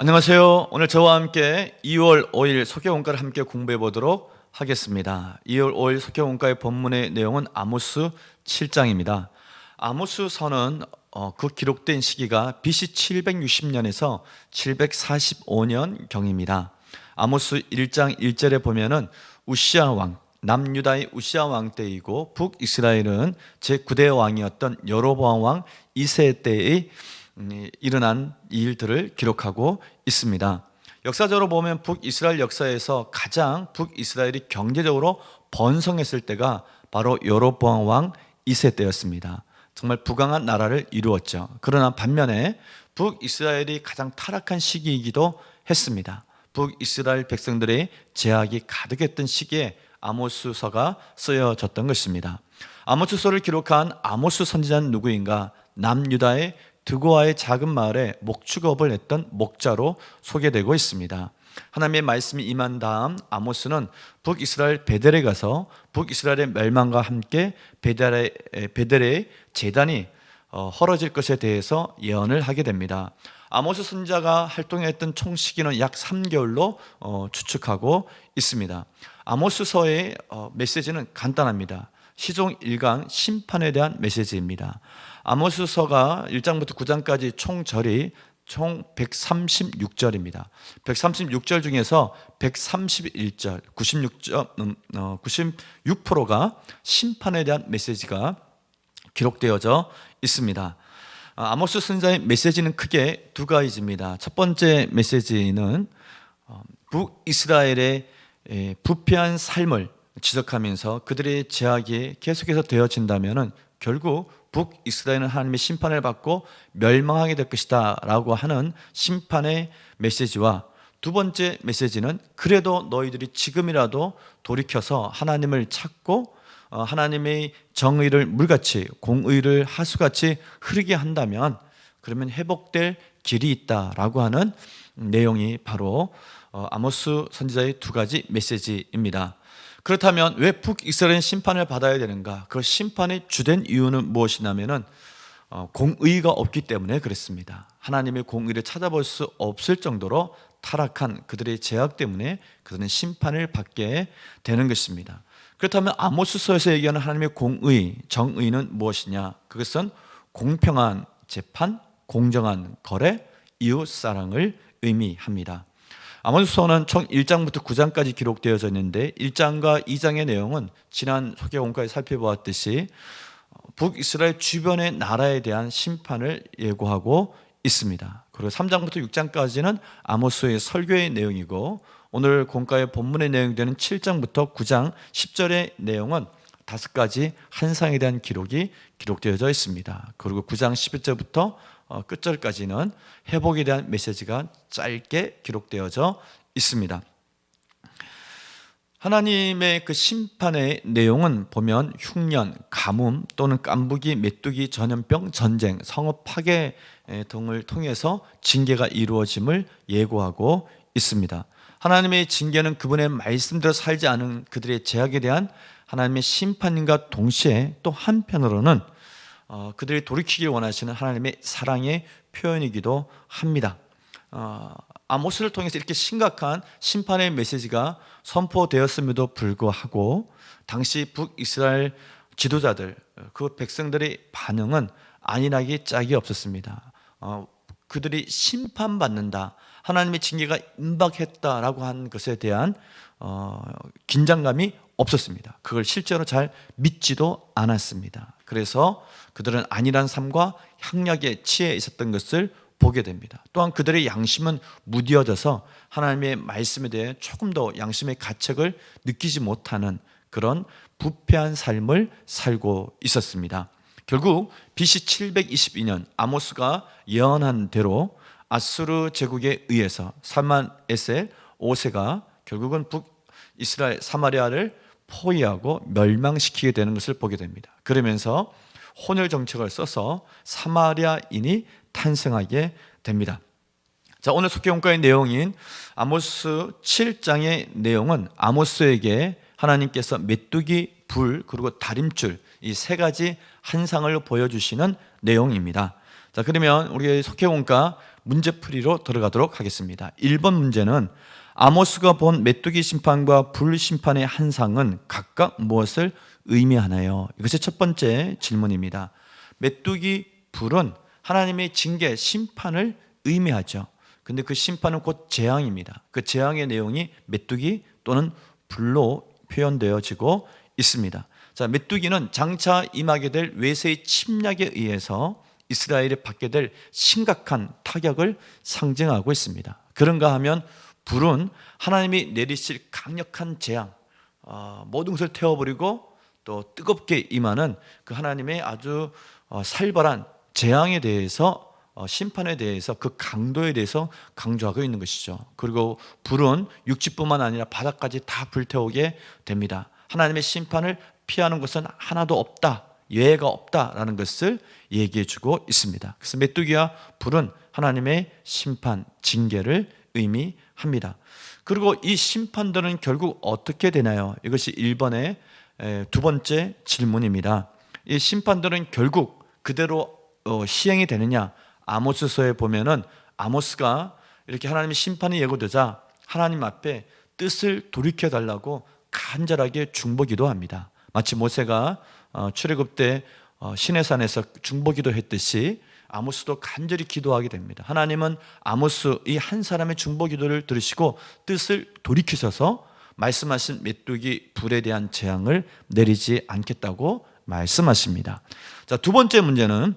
안녕하세요. 오늘 저와 함께 2월 5일 속회원가를 함께 공부해 보도록 하겠습니다. 2월 5일 속회원가의 본문의 내용은 아모스 7장입니다. 아모스서는 그 기록된 시기가 BC 760년에서 745년경입니다. 아모스 1장 1절에 보면은 우시아 왕, 남유다의 우시아 왕 때이고 북이스라엘은 제9대 왕이었던 여로보암 왕 2세 때의 일어난 일들을 기록하고 있습니다. 역사적으로 보면 북이스라엘 역사에서 가장 북이스라엘이 경제적으로 번성했을 때가 바로 여로보암 왕 2세 때였습니다. 정말 부강한 나라를 이루었죠. 그러나 반면에 북이스라엘이 가장 타락한 시기이기도 했습니다. 북이스라엘 백성들의 제약이 가득했던 시기에 아모스서가 쓰여졌던 것입니다. 아모스서를 기록한 아모스 선지자는 누구인가? 남유다의 드고아의 작은 마을에 목축업을 했던 목자로 소개되고 있습니다. 하나님의 말씀이 임한 다음 아모스는 북이스라엘 베델에 가서 북이스라엘의 멸망과 함께 베델의 제단이 헐어질 것에 대해서 예언을 하게 됩니다. 아모스 선지자가 활동했던 총 시기는 약 3개월로 추측하고 있습니다. 아모스서의 메시지는 간단합니다. 시종 1강 심판에 대한 메시지입니다. 아모스서가 1장부터 9장까지 총절이 총 136절입니다. 136절 중에서 131절, 96%가 심판에 대한 메시지가 기록되어져 있습니다. 아모스 선지자의 메시지는 크게 두 가지입니다. 첫 번째 메시지는 북이스라엘의 부패한 삶을 지적하면서 그들의 제약이 계속해서 되어진다면 결국 북이스라엘은 하나님의 심판을 받고 멸망하게 될 것이다 라고 하는 심판의 메시지와, 두 번째 메시지는 그래도 너희들이 지금이라도 돌이켜서 하나님을 찾고 하나님의 정의를 물같이, 공의를 하수같이 흐르게 한다면 그러면 회복될 길이 있다라고 하는 내용이 바로 아모스 선지자의 두 가지 메시지입니다. 그렇다면 왜 북이스라엘은 심판을 받아야 되는가? 그 심판의 주된 이유는 무엇이냐면은 공의가 없기 때문에 그렇습니다. 하나님의 공의를 찾아볼 수 없을 정도로 타락한 그들의 죄악 때문에 그들은 심판을 받게 되는 것입니다. 그렇다면 아모스서에서 얘기하는 하나님의 공의, 정의는 무엇이냐? 그것은 공평한 재판, 공정한 거래, 이웃사랑을 의미합니다. 아모스서는 총 1장부터 9장까지 기록되어져 있는데 1장과 2장의 내용은 지난 소개원까지 살펴보았듯이 북이스라엘 주변의 나라에 대한 심판을 예고하고 있습니다. 그리고 3장부터 6장까지는 아모스의 설교의 내용이고, 오늘 공과의 본문의 내용이 되는 7장부터 9장 10절의 내용은 5가지 환상에 대한 기록이 기록되어져 있습니다. 그리고 9장 11절부터 끝절까지는 회복에 대한 메시지가 짧게 기록되어져 있습니다. 하나님의 그 심판의 내용은 보면 흉년, 가뭄 또는 깐부기, 메뚜기, 전염병, 전쟁, 성읍 파괴 등을 통해서 징계가 이루어짐을 예고하고 있습니다. 하나님의 징계는 그분의 말씀대로 살지 않은 그들의 죄악에 대한 하나님의 심판과 동시에 또 한편으로는 그들이 돌이키길 원하시는 하나님의 사랑의 표현이기도 합니다. 아모스를 통해서 이렇게 심각한 심판의 메시지가 선포되었음에도 불구하고 당시 북이스라엘 지도자들, 그 백성들의 반응은 안일하기 짝이 없었습니다. 그들이 심판받는다, 하나님의 징계가 임박했다라고 한 것에 대한 긴장감이 없었습니다. 그걸 실제로 잘 믿지도 않았습니다. 그래서 그들은 안일한 삶과 향락에 취해 있었던 것을 보게 됩니다. 또한 그들의 양심은 무뎌져서 하나님의 말씀에 대해 조금 더 양심의 가책을 느끼지 못하는 그런 부패한 삶을 살고 있었습니다. 결국 BC 722년 아모스가 예언한 대로 아수르 제국에 의해서 살만에셀 5세가 결국은 북이스라엘 사마리아를 포위하고 멸망시키게 되는 것을 보게 됩니다. 그러면서 혼혈 정책을 써서 사마리아인이 탄생하게 됩니다. 자, 오늘 속회원가의 내용인 아모스 7장의 내용은 아모스에게 하나님께서 메뚜기, 불, 그리고 다림줄, 이 세 가지 환상을 보여주시는 내용입니다. 자, 그러면 우리 속해공과 문제풀이로 들어가도록 하겠습니다. 1번 문제는 아모스가 본 메뚜기 심판과 불 심판의 한 상은 각각 무엇을 의미하나요? 이것이 첫 번째 질문입니다. 메뚜기 불은 하나님의 징계, 심판을 의미하죠. 근데 그 심판은 곧 재앙입니다. 그 재앙의 내용이 메뚜기 또는 불로 표현되어지고 있습니다. 자, 메뚜기는 장차 임하게 될 외세의 침략에 의해서 이스라엘이 받게 될 심각한 타격을 상징하고 있습니다. 그런가 하면 불은 하나님이 내리실 강력한 재앙, 모든 것을 태워버리고 또 뜨겁게 임하는 그 하나님의 아주 살벌한 재앙에 대해서, 심판에 대해서, 그 강도에 대해서 강조하고 있는 것이죠. 그리고 불은 육지뿐만 아니라 바다까지 다 불태우게 됩니다. 하나님의 심판을 피하는 것은 하나도 없다, 예외가 없다라는 것을 얘기해 주고 있습니다. 그래서 메뚜기와 불은 하나님의 심판, 징계를 의미합니다. 그리고 이 심판들은 결국 어떻게 되나요? 이것이 1번의 두 번째 질문입니다. 이 심판들은 결국 그대로 시행이 되느냐? 아모스서에 보면은 아모스가 이렇게 하나님의 심판이 예고되자 하나님 앞에 뜻을 돌이켜 달라고 간절하게 중보기도 합니다. 마치 모세가 출애굽 때 시내산에서 중보기도 했듯이 아모스도 간절히 기도하게 됩니다. 하나님은 아모스 이 한 사람의 중보기도를 들으시고 뜻을 돌이키셔서 말씀하신 메뚜기 불에 대한 재앙을 내리지 않겠다고 말씀하십니다. 자, 두 번째 문제는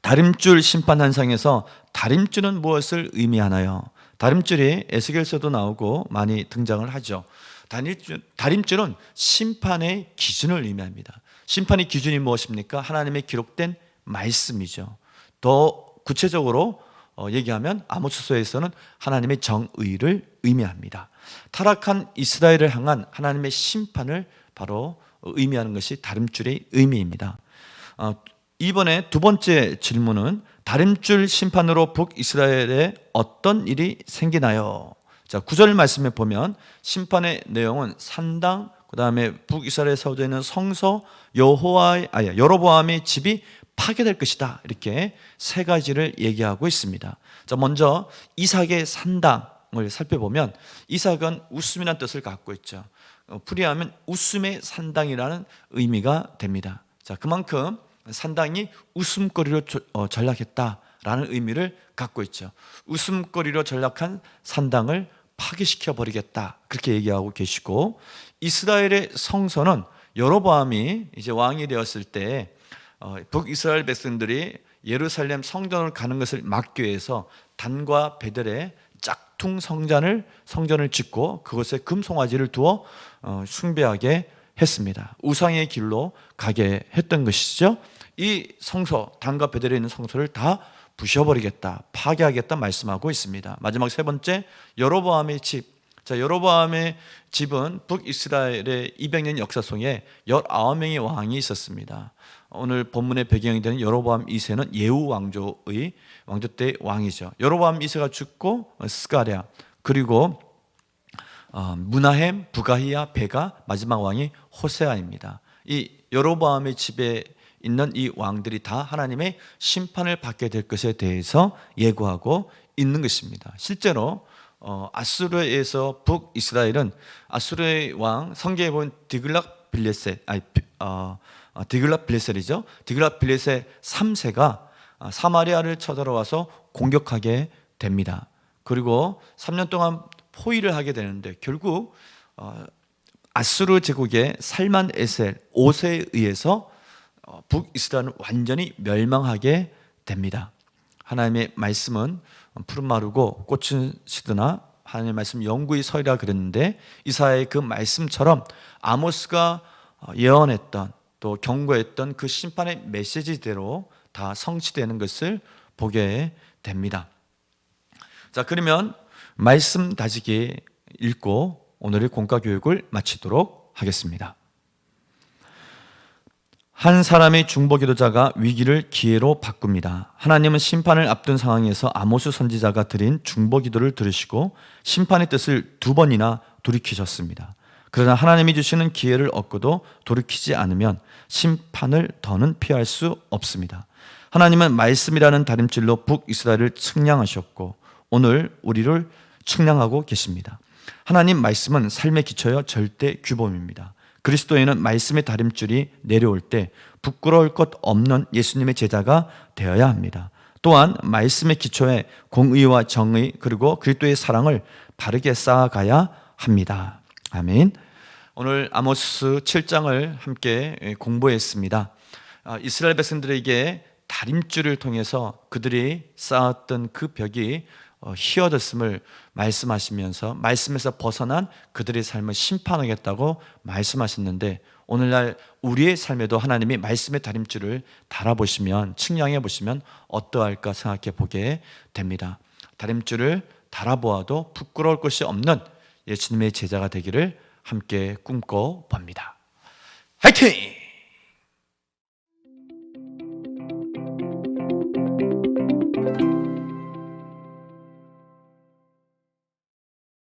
다림줄 심판 한상에서 다림줄은 무엇을 의미하나요? 다림줄이 에스겔서도 나오고 많이 등장을 하죠. 다림줄은 심판의 기준을 의미합니다. 심판의 기준이 무엇입니까? 하나님의 기록된 말씀이죠. 더 구체적으로 얘기하면 아모스서에서는 하나님의 정의를 의미합니다. 타락한 이스라엘을 향한 하나님의 심판을 바로 의미하는 것이 다림줄의 의미입니다. 이번에 두 번째 질문은 다림줄 심판으로 북이스라엘에 어떤 일이 생기나요? 자, 9절 말씀에 보면 심판의 내용은 산당, 그다음에 북이스라엘에 세워져 있는 성소, 여로보암의 집이 파괴될 것이다. 이렇게 세 가지를 얘기하고 있습니다. 자, 먼저 이삭의 산당을 살펴보면 이삭은 웃음이라는 뜻을 갖고 있죠. 풀이하면 웃음의 산당이라는 의미가 됩니다. 자, 그만큼 산당이 웃음거리로 전락했다라는 의미를 갖고 있죠. 웃음거리로 전락한 산당을 파괴시켜 버리겠다, 그렇게 얘기하고 계시고, 이스라엘의 성소는 여로보암이 이제 왕이 되었을 때 북이스라엘 백성들이 예루살렘 성전을 가는 것을 막기 위해서 단과 베델에 짝퉁 성전을 짓고 그것에 금송아지를 두어 숭배하게 했습니다. 우상의 길로 가게 했던 것이죠. 이 성소, 단과 베델에 있는 성소를 다 부셔버리겠다, 파괴하겠다 말씀하고 있습니다. 마지막 세 번째, 여로보암의 집. 자, 여로보암의 집은 북이스라엘의 200년 역사 속에 19명의 왕이 있었습니다. 오늘 본문의 배경이 되는 여로보암 2세는 예후 왕조 때의 왕이죠. 여로보암 2세가 죽고 스가랴, 그리고 므나헴, 부가히야, 베가, 마지막 왕이 호세아입니다. 이 여로보암의 집에 있는 이 왕들이 다 하나님의 심판을 받게 될 것에 대해서 예고하고 있는 것입니다. 실제로 아수르에서 북이스라엘은 아수르의 왕, 성경에 보면 디글랏빌레셋이죠. 디글랏빌레셋 3세가 사마리아를 쳐들어와서 공격하게 됩니다. 그리고 3년 동안 포위를 하게 되는데 결국 아수르 제국의 살만 에셀 5세에 의해서 북이스라엘은 완전히 멸망하게 됩니다. 하나님의 말씀은 푸른 마르고 꽃은 시드나 하나님의 말씀 영구히 서리라 그랬는데, 이사야의 그 말씀처럼 아모스가 예언했던 또 경고했던 그 심판의 메시지대로 다 성취되는 것을 보게 됩니다. 자, 그러면 말씀 다지기 읽고 오늘의 공과 교육을 마치도록 하겠습니다. 한 사람의 중보기도자가 위기를 기회로 바꿉니다. 하나님은 심판을 앞둔 상황에서 아모스 선지자가 드린 중보기도를 들으시고 심판의 뜻을 2번이나 돌이키셨습니다. 그러나 하나님이 주시는 기회를 얻고도 돌이키지 않으면 심판을 더는 피할 수 없습니다. 하나님은 말씀이라는 다림질로 북이스라엘을 측량하셨고 오늘 우리를 측량하고 계십니다. 하나님 말씀은 삶의 기초여 절대 규범입니다. 그리스도인은 말씀의 다림줄이 내려올 때 부끄러울 것 없는 예수님의 제자가 되어야 합니다. 또한 말씀의 기초에 공의와 정의 그리고 그리스도의 사랑을 바르게 쌓아가야 합니다. 아멘. 오늘 아모스 7장을 함께 공부했습니다. 이스라엘 백성들에게 다림줄을 통해서 그들이 쌓았던 그 벽이 휘어졌음을 말씀하시면서 말씀에서 벗어난 그들의 삶을 심판하겠다고 말씀하셨는데 오늘날 우리의 삶에도 하나님이 말씀의 다림줄을 달아보시면 측량해 보시면 어떠할까 생각해 보게 됩니다. 다림줄을 달아보아도 부끄러울 것이 없는 예수님의 제자가 되기를 함께 꿈꿔 봅니다. 화이팅!